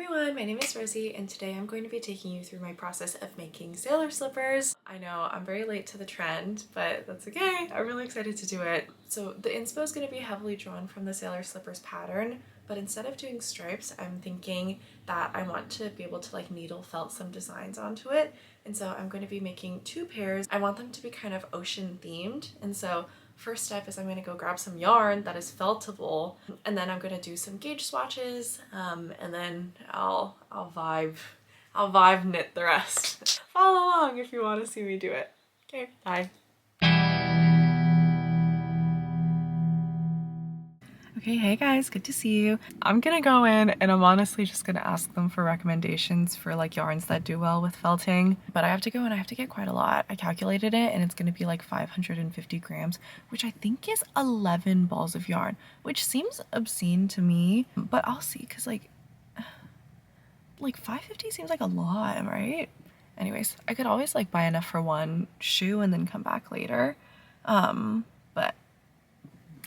everyone, my name is Rosie and today I'm going to be taking you through my process of making sailor slippers. I know I'm very late to the trend, but that's okay. I'm really excited to do it. So the inspo is going to be heavily drawn from the sailor slippers pattern, but instead of doing stripes, I'm thinking that I want to be able to like needle felt some designs onto it. And so I'm going to be making two pairs. I want them to be kind of ocean themed. And so first step is I'm going to go grab some yarn that is feltable, and then I'm going to do some gauge swatches, and then I'll vibe knit the rest. Follow along if you want to see me do it. Okay, bye. Okay, hey guys, good to see you. I'm gonna go in and I'm honestly just gonna ask them for recommendations for like yarns that do well with felting. But I have to go and I have to get quite a lot. I calculated it and it's gonna be like 550 grams, which I think is 11 balls of yarn, which seems obscene to me, but I'll see, because like 550 seems like a lot, right? Anyways, I could always like buy enough for one shoe and then come back later, but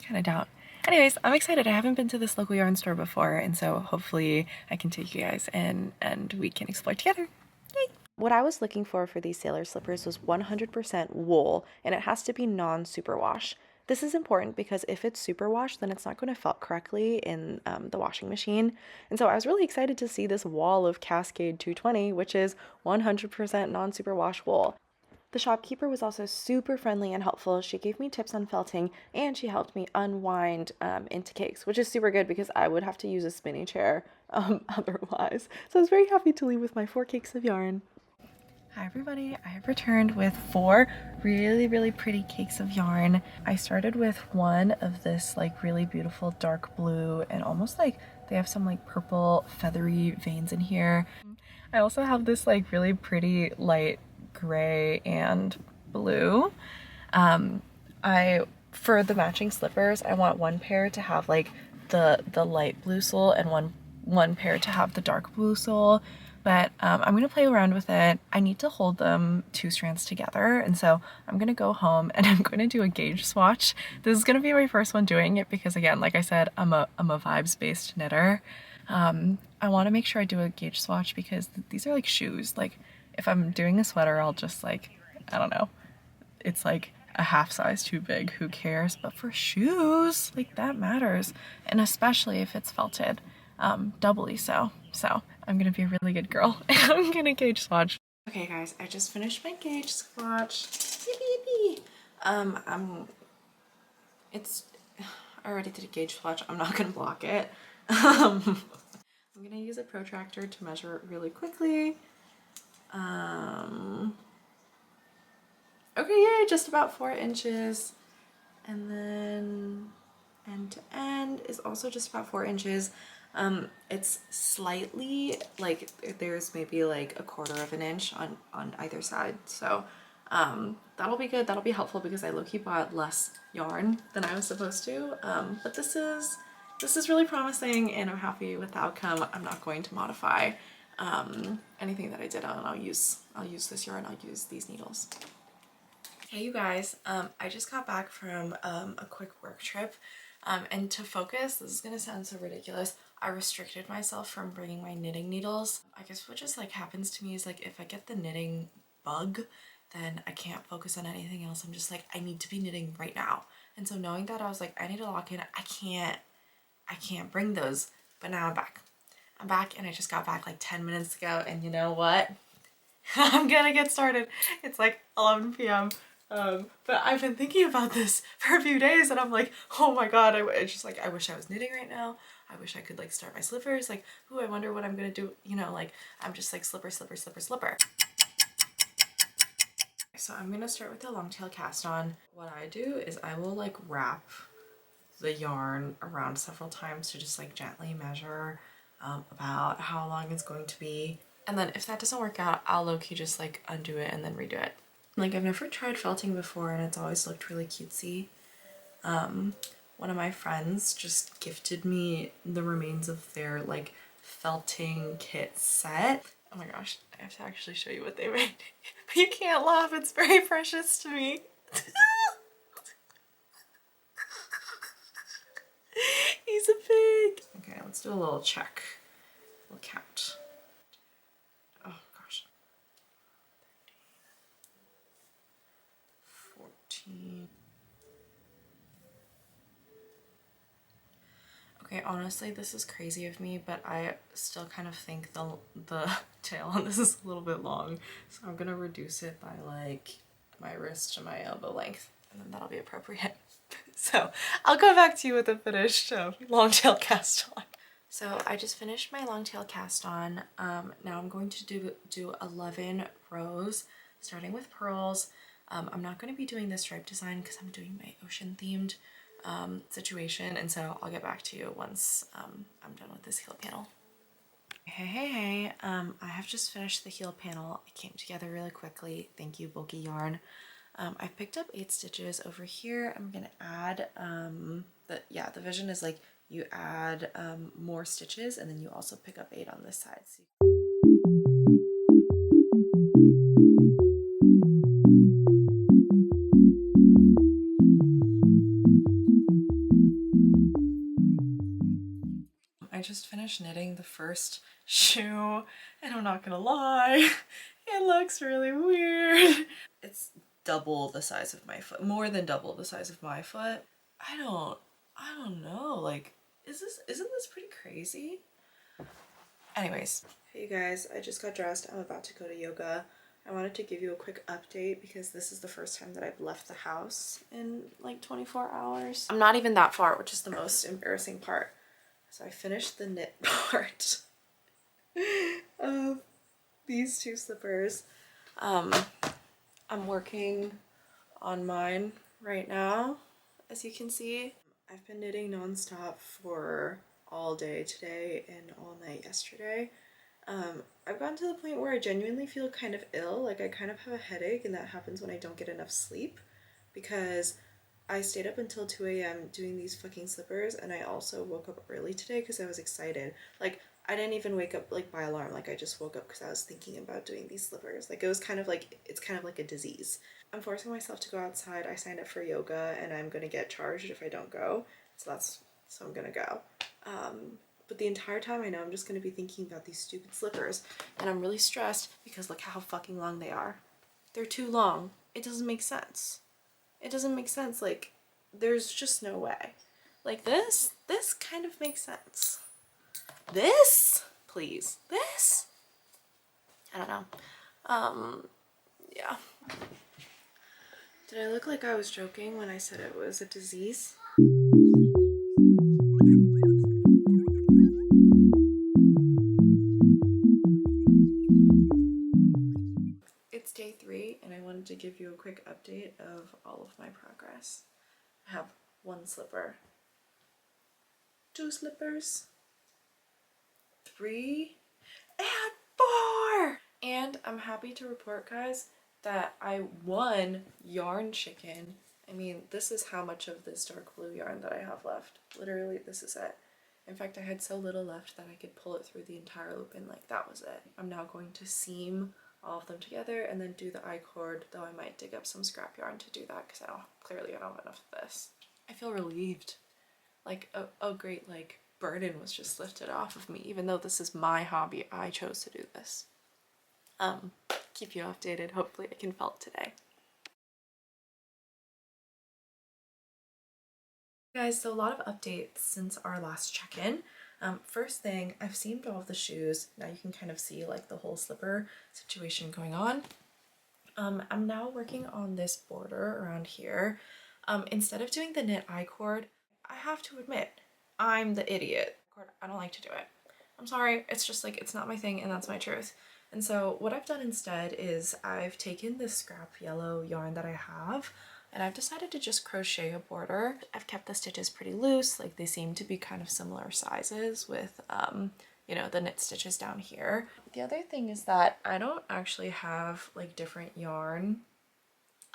kind of doubt. Anyways, I'm excited. I haven't been to this local yarn store before, and so hopefully I can take you guys in and we can explore together. Yay! What I was looking for these sailor slippers was 100% wool, and it has to be non-superwash. This is important because if it's superwash, then it's not going to felt correctly in the washing machine. And so I was really excited to see this wall of Cascade 220, which is 100% non-superwash wool. The shopkeeper was also super friendly and helpful. She gave me tips on felting and she helped me unwind into cakes, which is super good because I would have to use a spinny chair otherwise. So I was very happy to leave with my 4 cakes of yarn. Hi everybody, I have returned with 4 really pretty cakes of yarn. I started with one of this like really beautiful dark blue and almost like they have some like purple feathery veins in here. I also have this like really pretty light gray and blue. For the matching slippers, I want one pair to have like the light blue sole and one pair to have the dark blue sole. But I'm gonna play around with it. I need to hold them 2 strands together, and so I'm gonna go home and I'm gonna do a gauge swatch. This is gonna be my first one doing it because, again, like I said, I'm a vibes-based knitter. I want to make sure I do a gauge swatch because these are like shoes. Like if I'm doing a sweater, I'll just like, I don't know, it's like a half size too big, who cares? But for shoes, like that matters, and especially if it's felted, doubly so. So I'm gonna be a really good girl and I'm gonna gauge swatch. Okay guys, I just finished my gauge swatch. Yippee yippee. I already did a gauge swatch. I'm not gonna block it. I'm gonna use a protractor to measure it really quickly. Okay, yeah, just about 4 inches. And then end to end is also just about 4 inches. It's slightly like there's maybe like 1/4 of an inch on either side. So that'll be good. That'll be helpful because I low-key bought less yarn than I was supposed to. But this is really promising and I'm happy with the outcome. I'm not going to modify anything that I did on. I'll use this yarn, I'll use these needles. Hey you guys, I just got back from a quick work trip, and to focus, this is gonna sound so ridiculous, I restricted myself from bringing my knitting needles. I guess what just like happens to me is like if I get the knitting bug, then I can't focus on anything else. I'm just like, I need to be knitting right now. And so knowing that, I was like, I need to lock in. I can't bring those, but now I'm back. I'm back and I just got back like 10 minutes ago, and you know what? I'm gonna get started. It's like 11 p.m. But I've been thinking about this for a few days and I'm like, oh my god, it's just like, I wish I was knitting right now. I wish I could like start my slippers. Like, ooh, I wonder what I'm gonna do. You know, like I'm just like slipper. So I'm gonna start with the long tail cast on. What I do is I will like wrap the yarn around several times to just like gently measure about how long it's going to be. And then if that doesn't work out, I'll low-key just like undo it and then redo it. Like I've never tried felting before and it's always looked really cutesy. One of my friends just gifted me the remains of their like felting kit set. Oh my gosh, I have to actually show you what they made. You can't laugh, it's very precious to me. He's a pig. Okay, let's do a little check. we'll count. Oh gosh. 14. Okay, honestly, this is crazy of me, but I still kind of think the tail on this is a little bit long, so I'm gonna reduce it by like my wrist to my elbow length, and then that'll be appropriate. So I'll go back to you with a finished long tail cast on. So I just finished my long tail cast on. Now I'm going to do 11 rows, starting with pearls. I'm not going to be doing this stripe design because I'm doing my ocean themed situation, and so I'll get back to you once I'm done with this heel panel. Hey, I have just finished the heel panel. It came together really quickly. Thank you, bulky yarn. I've picked up 8 stitches over here. I'm gonna add the vision is like you add more stitches, and then you also pick up 8 on this side. I just finished knitting the first shoe, and I'm not gonna lie, it looks really weird. It's double the size of my foot, more than double the size of my foot. I don't know, like, isn't this pretty crazy? Anyways, hey guys, I just got dressed. I'm about to go to yoga. I wanted to give you a quick update because this is the first time that I've left the house in like 24 hours. I'm not even that far, which is the most embarrassing part. So I finished the knit part of these 2 slippers. I'm working on mine right now, as you can see. I've been knitting nonstop for all day today and all night yesterday. I've gotten to the point where I genuinely feel kind of ill, like I kind of have a headache, and that happens when I don't get enough sleep because I stayed up until 2 a.m. doing these fucking slippers, and I also woke up early today because I was excited. Like, I didn't even wake up like by alarm, like I just woke up because I was thinking about doing these slippers. Like, it was kind of like, it's kind of like a disease. I'm forcing myself to go outside. I signed up for yoga and I'm gonna get charged if I don't go, so I'm gonna go. But the entire time I know I'm just gonna be thinking about these stupid slippers, and I'm really stressed because look how fucking long they are. They're too long. It doesn't make sense. It doesn't make sense. Like, there's just no way. Like this kind of makes sense. This, please, this. I don't know. Yeah. Did I look like I was joking when I said it was a disease? It's day 3, and I wanted to give you a quick update of all of my progress. I have 1 slipper, 2 slippers, 3, and 4! And I'm happy to report, guys, that I won Yarn Chicken. I mean, this is how much of this dark blue yarn that I have left. Literally, this is it. In fact, I had so little left that I could pull it through the entire loop, and like, that was it. I'm now going to seam all of them together and then do the I-cord, though I might dig up some scrap yarn to do that because clearly I don't have enough of this. I feel relieved. Like, oh great, like, burden was just lifted off of me, even though this is my hobby. I chose to do this. Keep you updated. Hopefully I can felt today. Guys, so a lot of updates since our last check-in. First thing, I've seamed all of the shoes. Now you can kind of see like the whole slipper situation going on. I'm now working on this border around here. Instead of doing the knit I-cord, I have to admit, I'm the idiot. I don't like to do it. I'm sorry, it's just like, it's not my thing, and that's my truth. And so what I've done instead is I've taken this scrap yellow yarn that I have, and I've decided to just crochet a border. I've kept the stitches pretty loose, like they seem to be kind of similar sizes with, you know, the knit stitches down here. The other thing is that I don't actually have like different yarn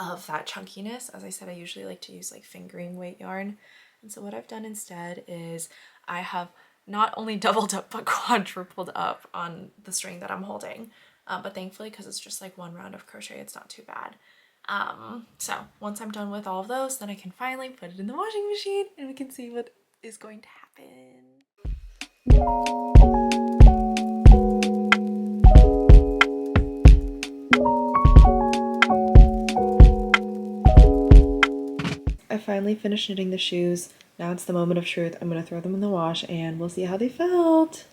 of that chunkiness. As I said, I usually like to use like fingering weight yarn. And so what I've done instead is I have not only doubled up but quadrupled up on the string that I'm holding. But thankfully, because it's just like 1 round of crochet, it's not too bad. So once I'm done with all of those, then I can finally put it in the washing machine and we can see what is going to happen. finally finished knitting the shoes. Now it's the moment of truth. I'm going to throw them in the wash and we'll see how they felt.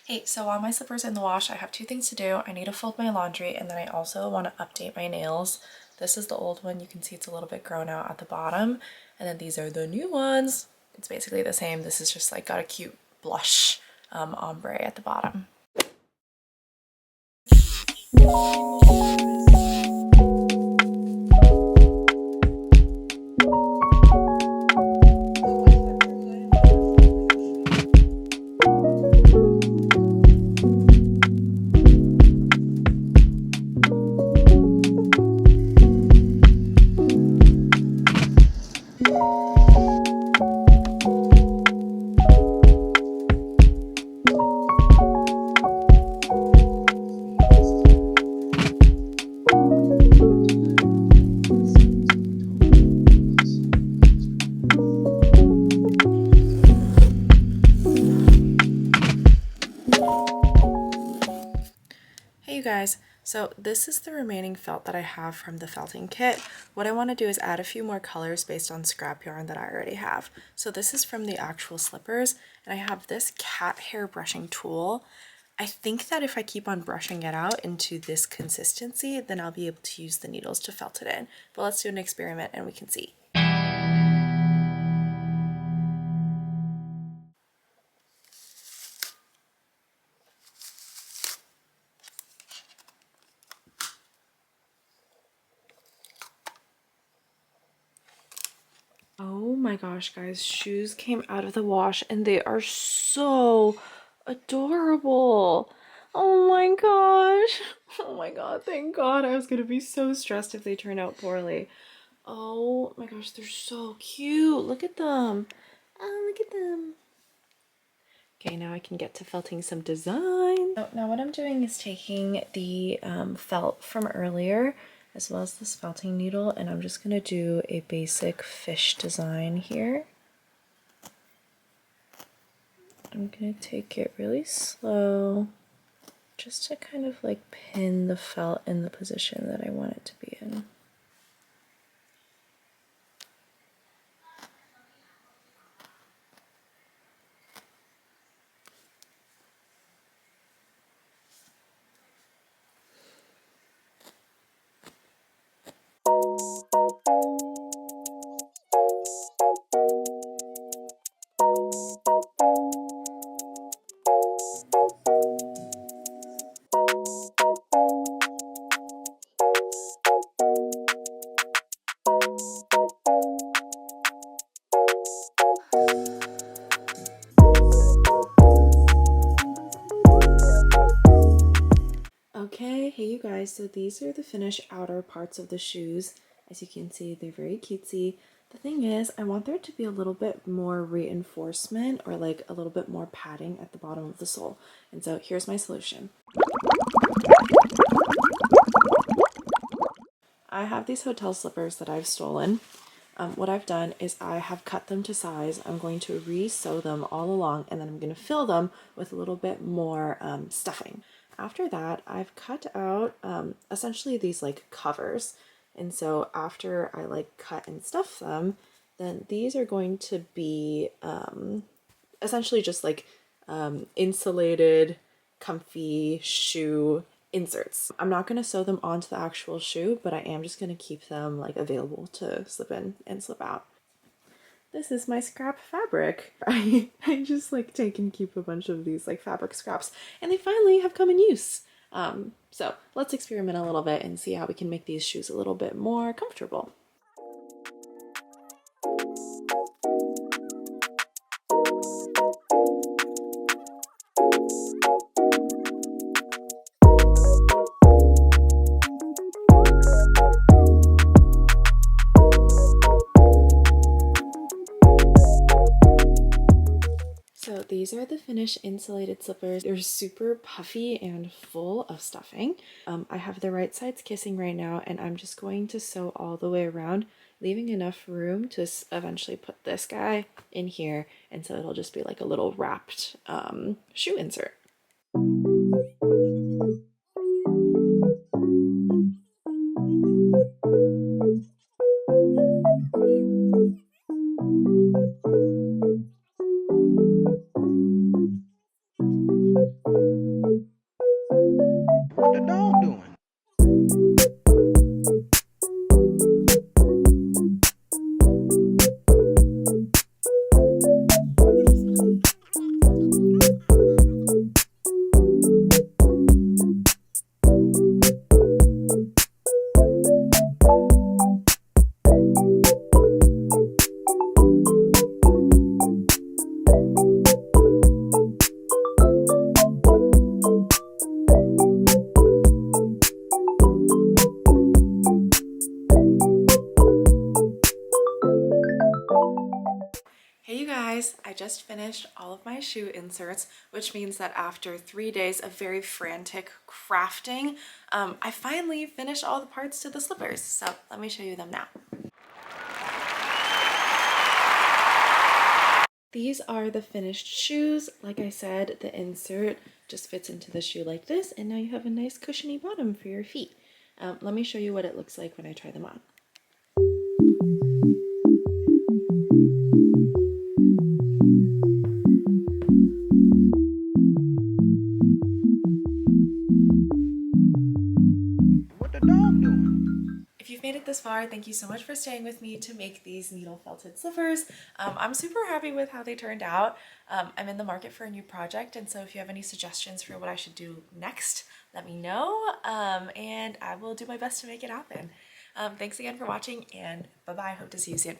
Hey, so while my slippers are in the wash, I have two things to do. I need to fold my laundry, and then I also want to update my nails. This is the old one. You can see it's a little bit grown out at the bottom. And then these are the new ones. It's basically the same. This is just like got a cute blush ombre at the bottom. Hey you guys, so this is the remaining felt that I have from the felting kit. What I want to do is add a few more colors based on scrap yarn that I already have. So this is from the actual slippers, and I have this cat hair brushing tool. I think that if I keep on brushing it out into this consistency, then I'll be able to use the needles to felt it in. But let's do an experiment and we can see. Oh my gosh, guys, shoes came out of the wash and they are so adorable. Oh my gosh. Oh my god, thank God. I was gonna be so stressed if they turned out poorly. Oh my gosh, they're so cute. Look at them. Oh, look at them. Okay, now I can get to felting some design. Now what I'm doing is taking the felt from earlier as well as this felting needle, and I'm just gonna do a basic fish design here. I'm gonna take it really slow just to kind of like pin the felt in the position that I want it to be in. Okay, hey you guys, so these are the finished outer parts of the shoes. As you can see, they're very cutesy. The thing is, I want there to be a little bit more reinforcement or like a little bit more padding at the bottom of the sole. And so here's my solution. I have these hotel slippers that I've stolen. What I've done is I have cut them to size. I'm going to re-sew them all along, and then I'm going to fill them with a little bit more stuffing. After that, I've cut out essentially these like covers. And so after I like cut and stuff them, then these are going to be essentially just like insulated, comfy shoe inserts. I'm not going to sew them onto the actual shoe, but I am just going to keep them like available to slip in and slip out. This is my scrap fabric. I just like take and keep a bunch of these like fabric scraps, and they finally have come in use. So let's experiment a little bit and see how we can make these shoes a little bit more comfortable. So these are the finished insulated slippers. They're super puffy and full of stuffing. I have the right sides kissing right now, and I'm just going to sew all the way around leaving enough room to eventually put this guy in here, and so it'll just be like a little wrapped shoe insert. What the dog doing? Hey you guys, I just finished all of my shoe inserts, which means that after 3 days of very frantic crafting, I finally finished all the parts to the slippers. So let me show you them now. These are the finished shoes. Like I said, the insert just fits into the shoe like this, and now you have a nice cushiony bottom for your feet. Let me show you what it looks like when I try them on. What the dog doing? If you've made it this far, thank you so much for staying with me to make these needle felted slippers. I'm super happy with how they turned out. I'm in the market for a new project, and so if you have any suggestions for what I should do next, let me know, and I will do my best to make it happen. Thanks again for watching, and bye-bye. Hope to see you soon.